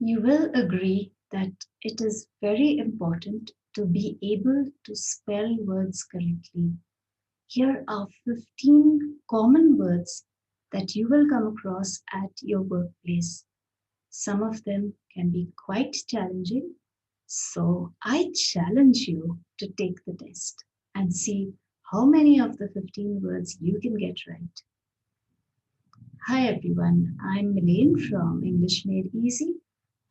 You will agree that it is very important to be able to spell words correctly. Here are 15 common words that you will come across at your workplace. Some of them can be quite challenging, so I challenge you to take the test and see how many of the 15 words you can get right. Hi everyone, I'm Elaine from English Made Easy,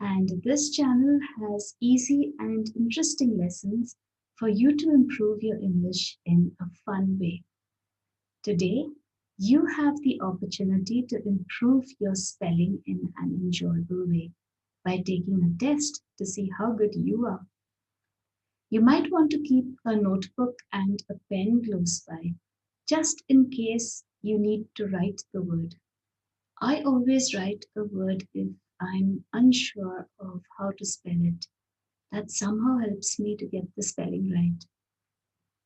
and this channel has easy and interesting lessons for you to improve your English in a fun way. Today, you have the opportunity to improve your spelling in an enjoyable way by taking a test to see how good you are. You might want to keep a notebook and a pen close by, just in case you need to write the word. I always write a word if I'm unsure of how to spell it. That somehow helps me to get the spelling right.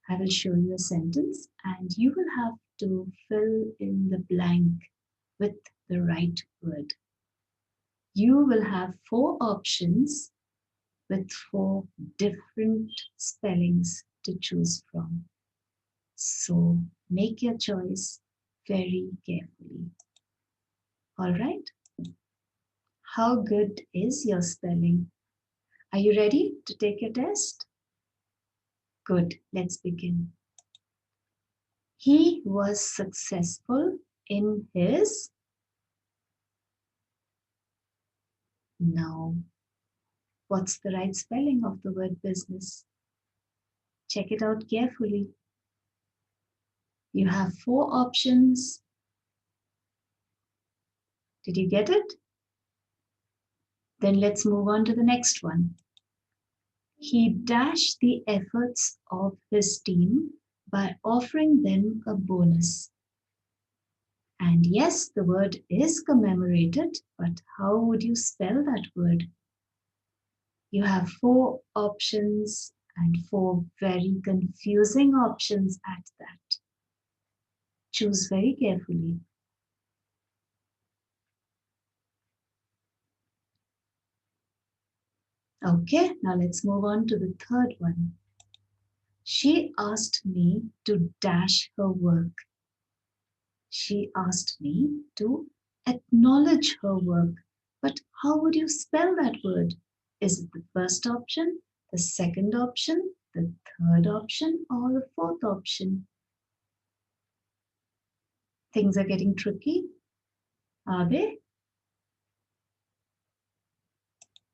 I will show you a sentence and you will have to fill in the blank with the right word. You will have four options with four different spellings to choose from. So make your choice very carefully. All right? How good is your spelling? Are you ready to take your test? Good, let's begin. He was successful in his. No. What's the right spelling of the word business? Check it out carefully. You have four options. Did you get it? Then let's move on to the next one. He dashed the efforts of his team by offering them a bonus. And yes, the word is commemorated, but how would you spell that word? You have four options and four very confusing options at that. Choose very carefully. Okay, now let's move on to the third one. She asked me to dash her work. She asked me to acknowledge her work. But how would you spell that word? Is it the first option, the second option, the third option, or the fourth option? Things are getting tricky, are they?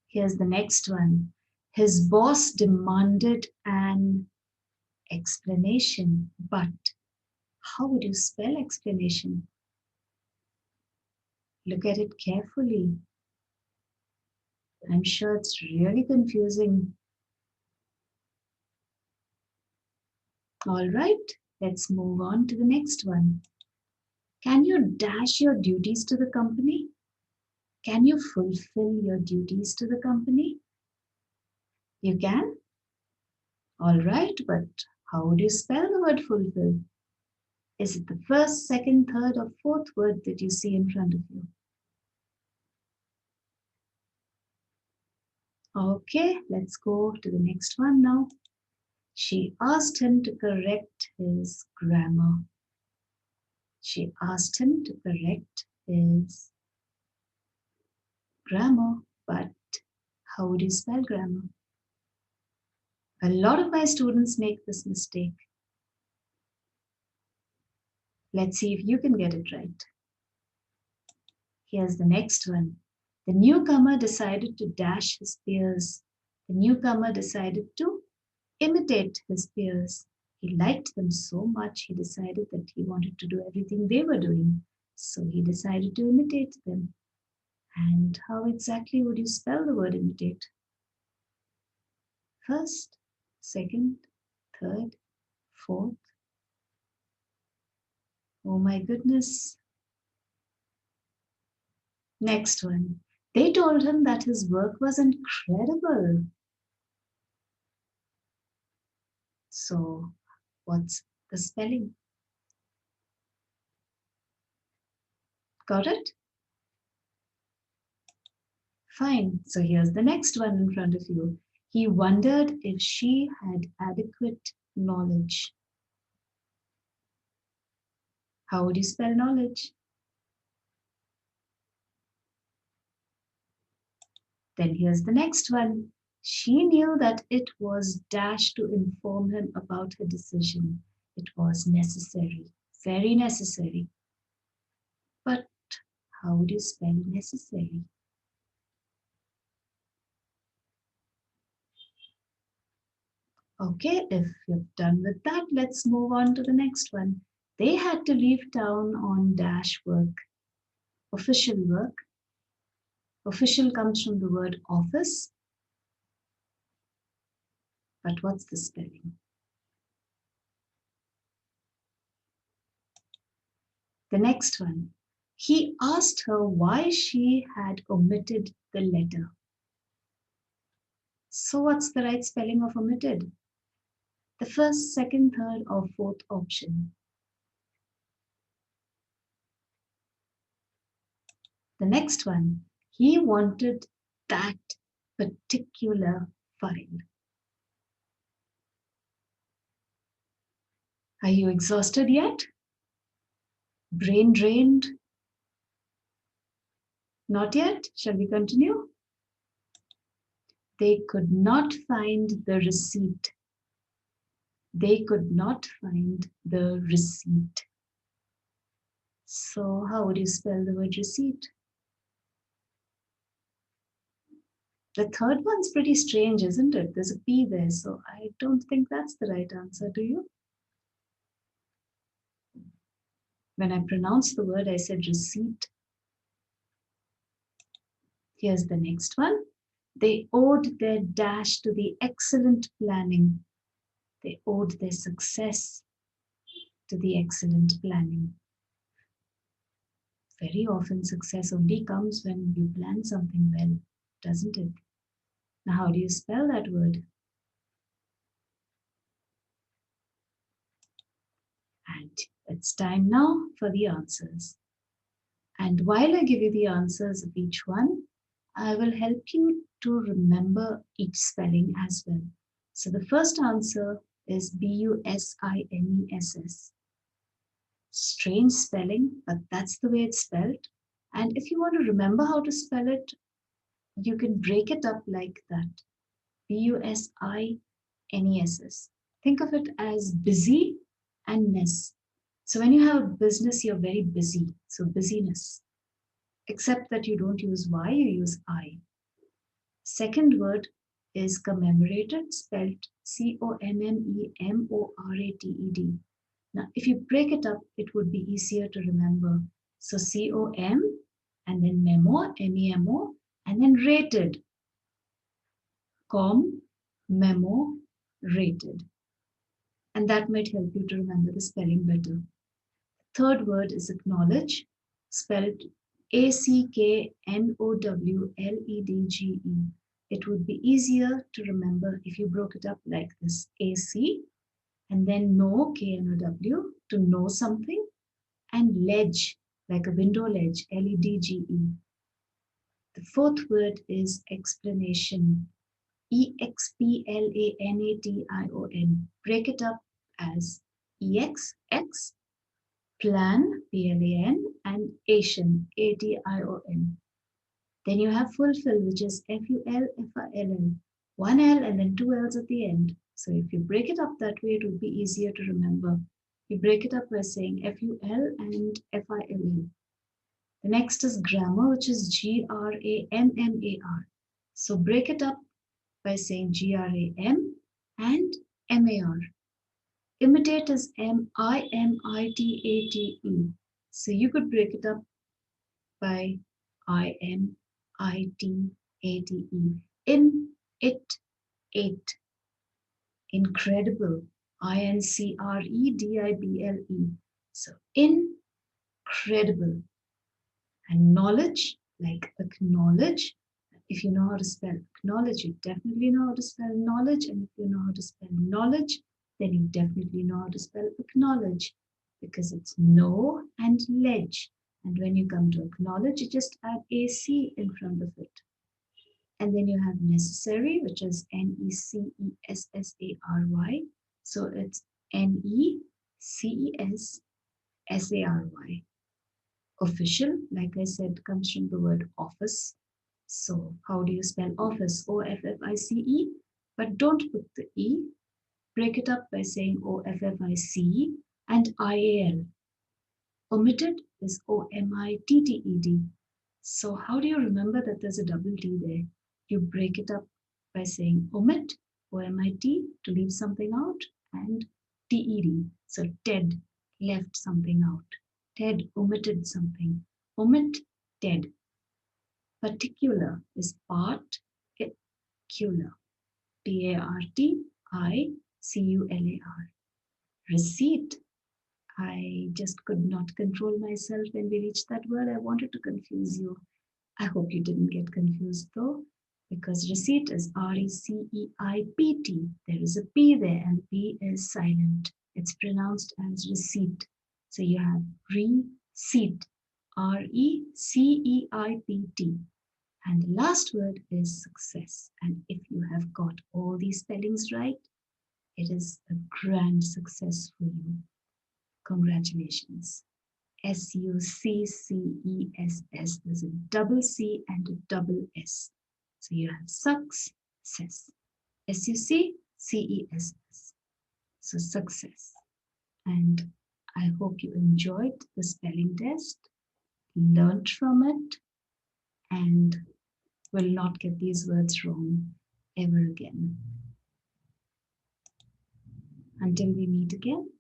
Here's the next one. His boss demanded an explanation, but how would you spell explanation? Look at it carefully. I'm sure it's really confusing. All right, let's move on to the next one. Can you dash your duties to the company? Can you fulfill your duties to the company? You can? All right, but how would you spell the word fulfill? Is it the first, second, third, or fourth word that you see in front of you? Okay, let's go to the next one now. She asked him to correct his grammar. She asked him to correct his grammar, but how would you spell grammar? A lot of my students make this mistake. Let's see if you can get it right. Here's the next one. The newcomer decided to dash his peers. The newcomer decided to imitate his peers. He liked them so much, he decided that he wanted to do everything they were doing. So he decided to imitate them. And how exactly would you spell the word imitate? First, second, third, fourth. Oh my goodness. Next one. They told him that his work was incredible. So, what's the spelling? Got it? Fine. So here's the next one in front of you. He wondered if she had adequate knowledge. How would you spell knowledge? Then here's the next one. She knew that it was dash to inform him about her decision. It was necessary, very necessary. But how would you spell necessary? Okay, if you're done with that, let's move on to the next one. They had to leave town on dash work, official work. Official comes from the word office. But what's the spelling? The next one. He asked her why she had omitted the letter. So what's the right spelling of omitted? The first, second, third, or fourth option. The next one. He wanted that particular file. Are you exhausted yet? Brain drained? Not yet? Shall we continue? They could not find the receipt. They could not find the receipt. So how would you spell the word receipt? The third one's pretty strange, isn't it? There's a P there, so I don't think that's the right answer, do you? When I pronounced the word, I said receipt. Here's the next one. They owed their dash to the excellent planning. They owed their success to the excellent planning. Very often success only comes when you plan something well, doesn't it? Now, how do you spell that word? And it's time now for the answers. And while I give you the answers of each one, I will help you to remember each spelling as well. So the first answer is Business. Strange spelling, but that's the way it's spelled. And if you want to remember how to spell it, you can break it up like that. Business. Think of it as busy and ness. So when you have a business, you're very busy. So busyness. Except that you don't use Y, you use I. Second word is commemorated, spelled Commemorated. Now, if you break it up, it would be easier to remember. So COM and then memo, MEMO, and then rated. Commemorated. And that might help you to remember the spelling better. Third word is acknowledge, spelled ACKNOWLEDGE. It would be easier to remember if you broke it up like this. AC and then know, KNOW, to know something, and ledge, like a window ledge, LEDGE. The fourth word is explanation, EXPLANATION. Break it up as EX, plan, PLAN, and Asian, ATION. Then you have fulfill, which is FULFILL. One L and then two L's at the end. So if you break it up that way, it would be easier to remember. You break it up by saying FUL and FILL. The next is grammar, which is GRAMMAR. So break it up by saying GRAM and MAR. Imitate is MIMITATE. So you could break it up by IMITATE. It. Incredible. INCREDIBLE. So incredible. And knowledge, like acknowledge. If you know how to spell acknowledge, you definitely know how to spell knowledge. And if you know how to spell knowledge, then you definitely know how to spell acknowledge, because it's know and ledge. And when you come to acknowledge, you just add AC in front of it. And then you have necessary, which is Necessary. So it's Necessary. Official, like I said, comes from the word office. So how do you spell office? Office. But don't put the E. Break it up by saying Office and IAL. Omitted is OMITTED. So how do you remember that there's a double T there? You break it up by saying omit, OMIT, to leave something out, and TED. So Ted left something out. Ted omitted something. Omit, Ted. Particular is particular. PARTICULAR. Receipt. I just could not control myself when we reached that word. I wanted to confuse you. I hope you didn't get confused though, because receipt is RECEIPT. There is a P there and the P is silent. It's pronounced as receipt. So you have receipt, RECEIPT. And the last word is success. And if you have got all these spellings right, it is a grand success for you. Congratulations. SUCCESS. There's a double C and a double S. So you have success. SUCCESS. So success. And I hope you enjoyed the spelling test, learned from it, and will not get these words wrong ever again. Until we meet again,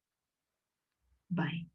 bye.